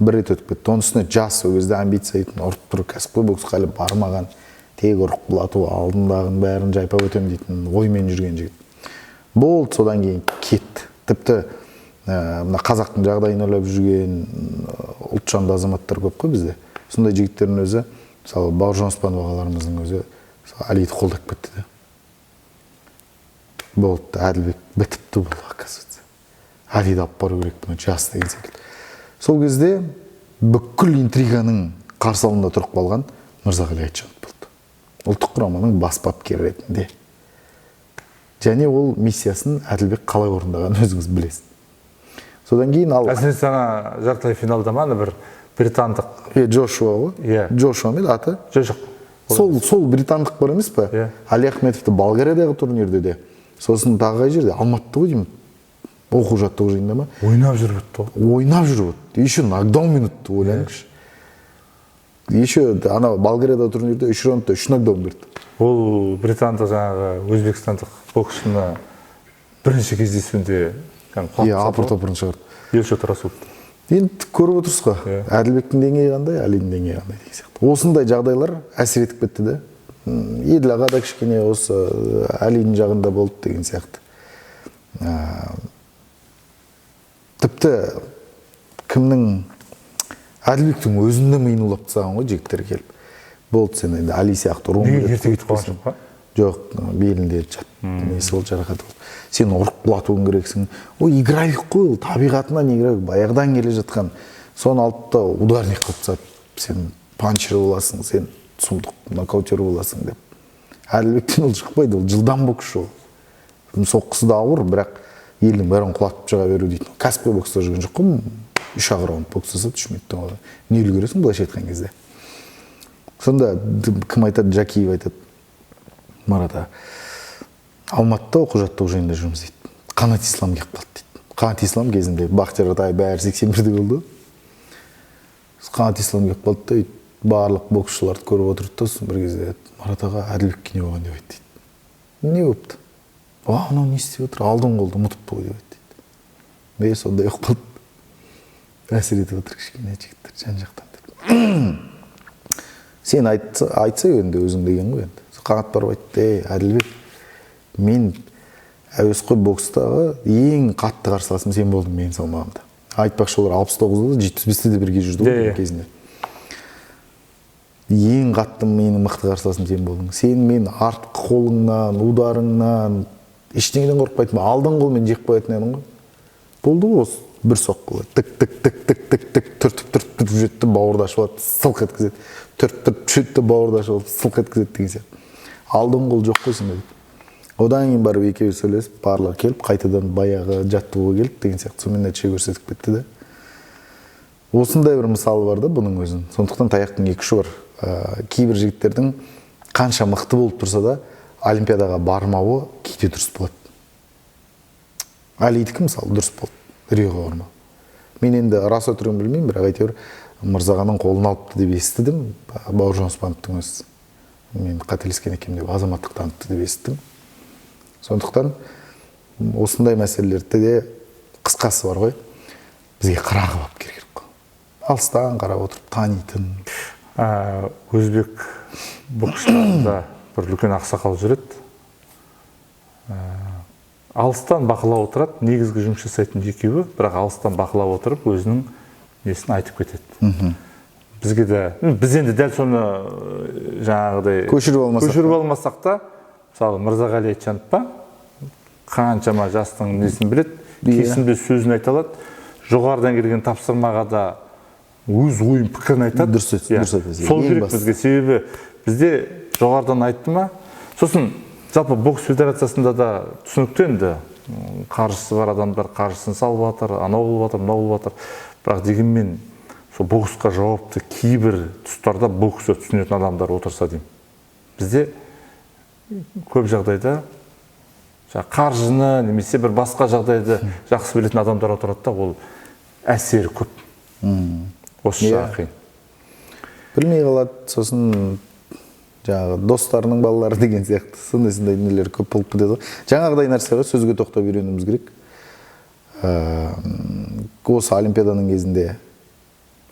1 рет өтіп кетті. Оның үстіне жас, ол кезде амбиция етін ұрып тұр, кәсіпқой боксқа әлі бармаған. тек ұрық бұлату, алдындағын бәрін жайпап өтем дейтін оймен жүрген жігіт. Болды, содан кейін кетті. Тіпті мына қазақтың жағдайын ойлап жүрген ұлтжанды азаматтар көп қой бізде. Сондай жігіттердің өзі, мысалы Бауыржан Оспанов ағаларымыздың өзі Алиді қолдап кетті де. Болды, Әділбек бітіпті бұл, оказывается. Алиді алып бару керек бұны жас деген секілді. Сол кезде бүкіл интриганың қарсы алдында тұрып қалған Мырзағали Айтжанов болды. Ұлттық құраманың бас бапкері ретінде. Және ол миссиясын Әділбек қалай орындағанын өзіңіз білесіз. Содан кейін ал... Әсіресе сана жартылай финалда ма бір британдық... Джошуа ғой? Джошуа ме аты? Жоқ. Сол британдық бар емес па? Али Ахметовті Болгариядағы турнирде де. Сосын тағы жерде Алматыда ғой деймін. Оқу жаттығу жиында ма? Ойнап жүріп өтті. Ойнап жүріп өтті. Еще нокдаун минутты ойлаңызшы. Еще ана Болгариядағы турнирде 3 раундта 3 нокдаун берді. Ол британдық жаңағы өзбекстандық боксшыны бірінші кездесуінде апыр-топырын шығарды. Елшот Расул. Енді көріп отырсыз ғой, Әділбектің деңгейі қандай, Алидің деңгейі қандай деген сияқты. Осындай жағдайлар әсер етіп кетті де. Еділ аға да кішкене осы Алидің жағында болды деген сияқты. Тіпті кімнің Әділбектің өзінде миын улап тастаған ғой жігіттер келіп. Болды сен енді Али сияқты ұрын кетіп. Жоқ, белінде несі ол жарақат болды. Сен ұрып құлатуың керексің. Ол играйлық қой, ол табиғатынан играйлық. Баяғыдан келе жатқан. Соны алып та ударник қылып тастады. Сен панчер боласың, сен сұмдық нокаутер боласың деп. Әділбектен ол шықпайды, ол жылдам боксшы ол. Соққысы да ауыр, бірақ елдің бәрін құлатып шыға беру дейтін. Кәсіпқой бокста жүрген жоқ қой. 3 раунд бокстаса 3 минуттан алады. Не үлгересің былайша айтқан кезде. Сонда кім айтады, Жакиев айтады. Марата Алматыда оқу жаттығу жиында жүрміз дейді. Қанат Ислам келіп қалды дейді. Қанат Ислам кезінде Бақтияр Атай бәрі 81-де болды. Қанат Ислам келіп қалды да барлық боксшыларды көріп отырды да сосын бір кезде Марат аға Әділбекке не болған деп айтты дейді. Не болыпты? Анау не істеп отыр? Алдын қолды ұмытыпты ғой деп айтты дейді. Сондай оқып қалды. Әсер етіп отыр кішкене жігіттер жан жақтан деп. Сен айтса енді өзің деген ғой енді. Қанат барып айтты, Әділбек, мен әуесқой бокстағы ең қатты қарсыласым сен болдың менің салмағымда. Айтпақшы олар 69-да 75-те де бірге жүрді ғой кезінде. Ең қатты менің мықты қарсыласым сен болдың. Сен мен артқы қолыңнан, ударыңнан, ештеңеден қорықпайтын, алдың қолмен жеп қоятын едің ғой. Болды ғой осы бір соққы. Тік түртіп жетті, бауырды ашып сылқ еткізеді. Түртіп жетті, бауырды ашып сылқ еткізеді деген сияқты. Алдың қол жоқ қойсын деді. Одан кейін барып екеуі сөйлесіп, барлығы келіп, қайтадан баяғы жаттығуға келіп деген сияқты. Сонымен нәтиже көрсетіп кетті де. Осындай бір мысалы бар да бұның өзін. Сондықтан таяқтың екі ұшы бар. Кейбір жігіттердің қанша мықты болып тұрса да, Олимпиадаға бармауы кейде дұрыс болады. Алидікі мысалы дұрыс болды, Риоға бармау. Мен енді рас өтірігін білмеймін, бірақ әйтеуір Мырзағаның қолын алыпты деп естідім, Бауыржан Оспановтың өзі. Мен қателескен екенмін деп азаматтық танытты деп естідім. Сондықтан осындай мәселелерді де қысқасы бар ғой. Бізге қырағы болып керек қой. Алыстан қарап отырып танитын. Өзбек боксшыларында бір үлкен ақсақал жүреді. Алыстан бақылап отырады, негізгі жұмыс жасайтын екеуі, бірақ алыстан бақылап отырып өзінің несін айтып кетеді. Бізге де, біз енді дәл соны жаңағыдай көшіріп алмасақ та, мысалы Мырзағали Айтжанов па, қаншама жастың несін біледі, кесімді сөзін айта алады, жоғарыдан келген тапсырмаға да өз ойын пікірін айтады. Дұрыс айтасыз. Сол керек бізге, себебі бізде жоғарыдан айтты ма, сосын жалпы бокс федерациясында да түсінікті енді қаржысы бар адамдар қаржысын салып жатыр, анау болып жатыр, мынау болып жатыр, бірақ дегенмен сол боксқа жауапты кейбір тұстарда боксты түсінетін адамдар отырса деймін. Бізде көп жағдайда қаржыны немесе бір басқа жағдайды жақсы білетін адамдар отырады да, ол әсері көп. Осы жағы қиын. Білмей қалады, сосын жаңағы достарының балалары деген сияқты сондай дүниелер көп болып кетеді. Жаңағыдай нәрсеге сөзге тоқтап үйренуіміз керек. Осы Олимпиаданың кезінде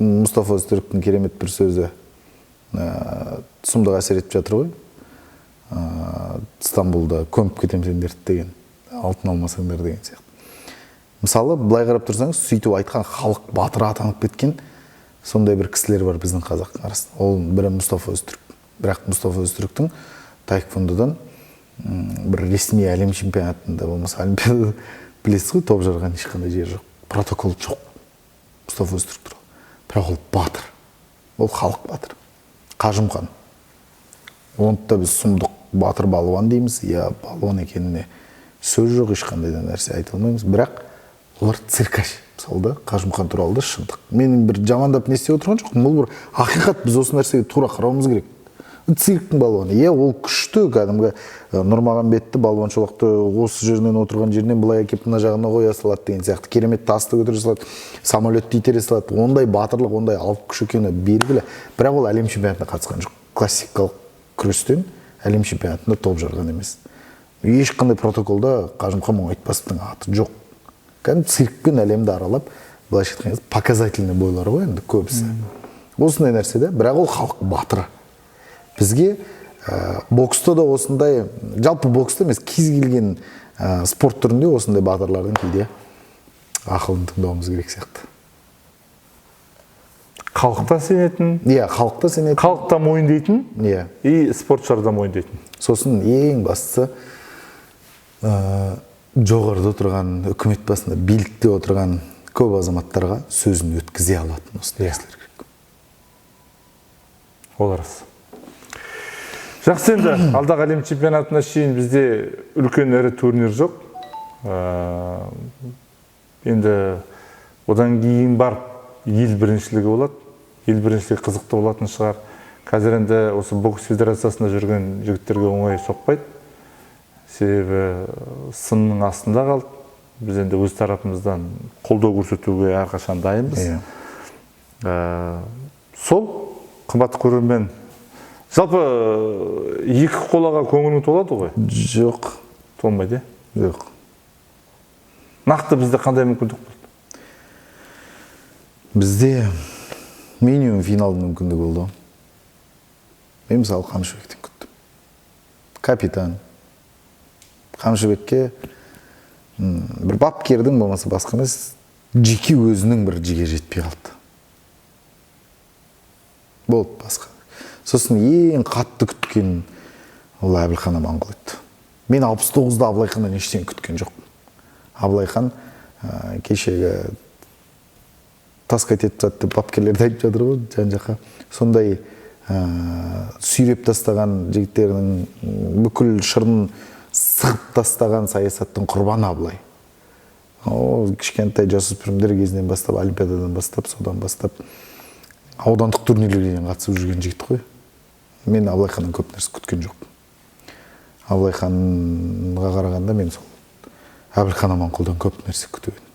Мұстафа Өзтүріктің керемет бір сөзі. сұмдық әсер етіп жатыр ғой. Стамбулда көміп кетем сендерді деген, алтын алмасаңдар деген сияқты. Мысалы, былай қарап тұрсаңыз, сөйтіп айтқан халық батыры атанып кеткен сондай бір кісілер бар біздің қазақтың арасында. Ол бірі Мұстафа Өзтүрік. Бірақ Мұстафа Өзтүріктің таеквондодан бір ресми әлем чемпионатында болмаса олимпиада білесіз ғой, топ жарған ешқандай жер жоқ, протокол жоқ Мұстафа Өзтүрік туралы. Бірақ ол батыр, ол халық батыр, Қажымқан. Оны да біз сұмдық батыр балуан дейміз. Я балуан екеніне сөз жоқ, ешқандай да нәрсе айта алмаймыз. Бірақ олар циркач. Мысалы да Қажымқан туралы да шындық. Менің бір жамандап не істеп отырған жоқпын. Бұл бір ақиқат, біз осы нәрсеге тура қарауымыз керек. Цирктің балуаны. Ол күшті, кәдімгі Нұрмағанбетті, балуан шолақты осы жерінен отырған жерінен былай әкеп мына жағына қоя салады деген сияқты. Керемет тасты көтере салады, самолетті итере салады. Ондай батырлық, ондай алып күш екені белгілі. Бірақ ол әлем чемпионатына қатысқан жоқ. Классикалық күрестен әлем чемпионатында топ жарған емес. Ешқандай протоколда Қажымқан Мұңайтпасовтың аты жоқ. Кәдімгі циркпен әлемді аралап, былайша айтқан кезде показательный бойлары ғой енді көбісі. Осындай нәрсе де, бірақ ол халық батыры. Бізге бокста да осындай, жалпы бокста емес, кез келген спорт түрінде осындай батырлардың кейде ақылын тыңдауымыз керек сияқты. Халықта сенетін, халықта сенетін, халықта мойындайтын, и спортшыларда мойындайтын. Сосын ең бастысы жоғарыда отырған, үкімет басында билікте отырған көп азаматтарға сөзін өткізе алатын осындай кісілер керек. Ол рас. Жақсы, енді алдағы әлем чемпионатына шейін бізде үлкен ірі турнир жоқ. Енді одан кейін барып ел біріншілігі болады. Ел біріншілігі қызықты болатын шығар. Қазір енді осы бокс федерациясында жүрген жігіттерге оңай соқпайды. Себебі сынның астында қалды. Біз енді өз тарапымыздан қолдау көрсетуге әрқашан дайынбыз. Сол қымбатты көрермен, жалпы екі қолаға көңілің толады ғой? Жоқ. Толмайды? Жоқ. Нақты бізде қандай мүмкіндік болды? Бізде минимум финал мүмкіндік болды. Мен мысалы Қамшыбектен күттім. Капитан. Қамшыбекке бір бапкердің болмаса басқа емес, жеке өзінің бір жеге жетпей қалды. Болды басқа. Сосын ең қатты күткен ол Әбілхан Аманқұл еді. Мен 69-да Абылайханнан ештеңе күткен жоқпын. Абылайхан кешегі тасқа етіп жатты деп бапкерлерді айтып жатыр ғой жан-жаққа. Сондай сүйреп тастаған жігіттерінің бүкіл шырын сығып тастаған саясаттың құрбаны Абылай. Кішкентай жасөспірімдер кезінен бастап, олимпиададан бастап, содан бастап аудандық турнирлерден қатысып жүрген жігіт қой. Мен Абылайханнан көп нәрсе күткен жоқпын. Абылайханға қарағанда мен сол Әбілхан Аманқұлдан көп нәрсе күтіп едім.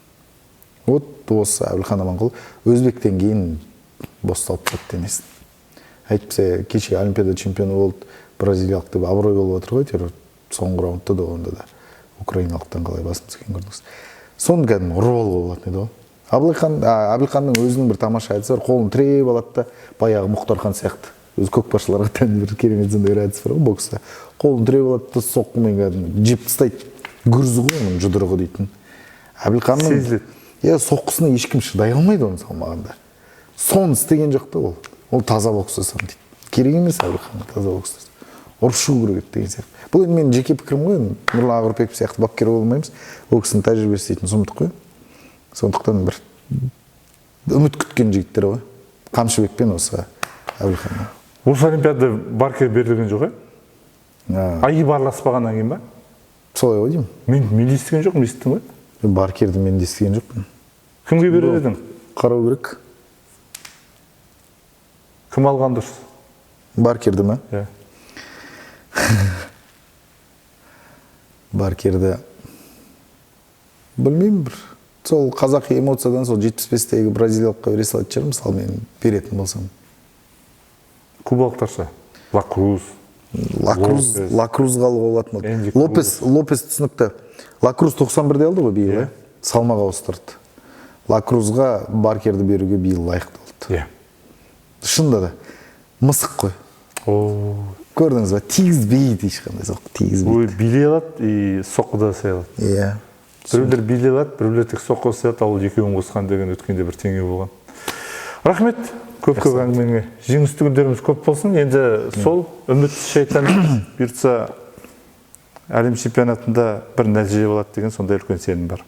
Осы Әбілхан Аманқұл өзбектен кейін босталып кетті денесін. Әйтпесе кеше олимпиада чемпионы болды, бразилиялық деп абырой болып отыр ғой, соңғы раундта да онда да украиналықтан қалай басым түскен көрдіңіз. Соны кәдімгі ұрып алуға болатын еді ғой. Әбілханның өзінің бір тамаша әдісі бар, қолын тіреп алады да, баяғы Мұхтархан сияқты. Өзі көкпаршыларға тән бір керемет сондай әдіс бар ғой бокста. Қолын тіреп алады да, соққымен кәдімгі жеп тастайды. Гүрзі ғой оның жұдырығы дейтін. Әбілханның сезіледі. Соққысына ешкім шыдай алмайды оның салмағында. Соны істеген жоқ та ол. Ол таза бокстасам дейді. Керек емес Әбілхан таза бокстасам. Ұрып шығу керек деген сияқты. Бұл енді менің жеке пікірім ғой. Нұрлан Ағырбеков сияқты бапкер болмаймыз. Ол кісінің тәжірибесі дейтін сұмдық қой. Сондықтан бір үміт күткен жігіттер ғой. Қамшыбек пен осы Әбілхан. Осы олимпиада баркер берілген жоқ, айы барласпағаннан кейін ба? Солай ғой деймін. Мен естіген жоқпын, естідің ғой? Баркерді мен естіген жоқпын. Кімге берер едің? Қарау керек. Кім алған дұрыс? Баркерді ма? Баркерді білмеймін бір. Сол қазақи эмоциядан сол 75-тегі бразилиялыққа бере салатын шығар, мысалы мен беретін болсам. Кубалықтарша? Лакруз қалуға болатын. Лопес түсінікті. Лакруз 91-де алды ғой биыл, салмақ ауыстырды. Лакрузға баркерді беруге биыл лайықты болды. Шында да. мысық қой. Көрдіңіз ба? Тигізбейді ешқандай соққы, тигізбейді. Ой, билей алады и соққыда сай алады. Иә. Біреулер билей алады, біреулер тек соққы сай алады, ал екеуін қосқан деген өткенде бір теңеу болған. Рахмет, көп әңгімеңе. Жеңісті күндеріміз көп болсын. Енді сол үміт шайтан бұйыртса әлем чемпионатында бір нәтиже болады деген сондай үлкен сенім бар.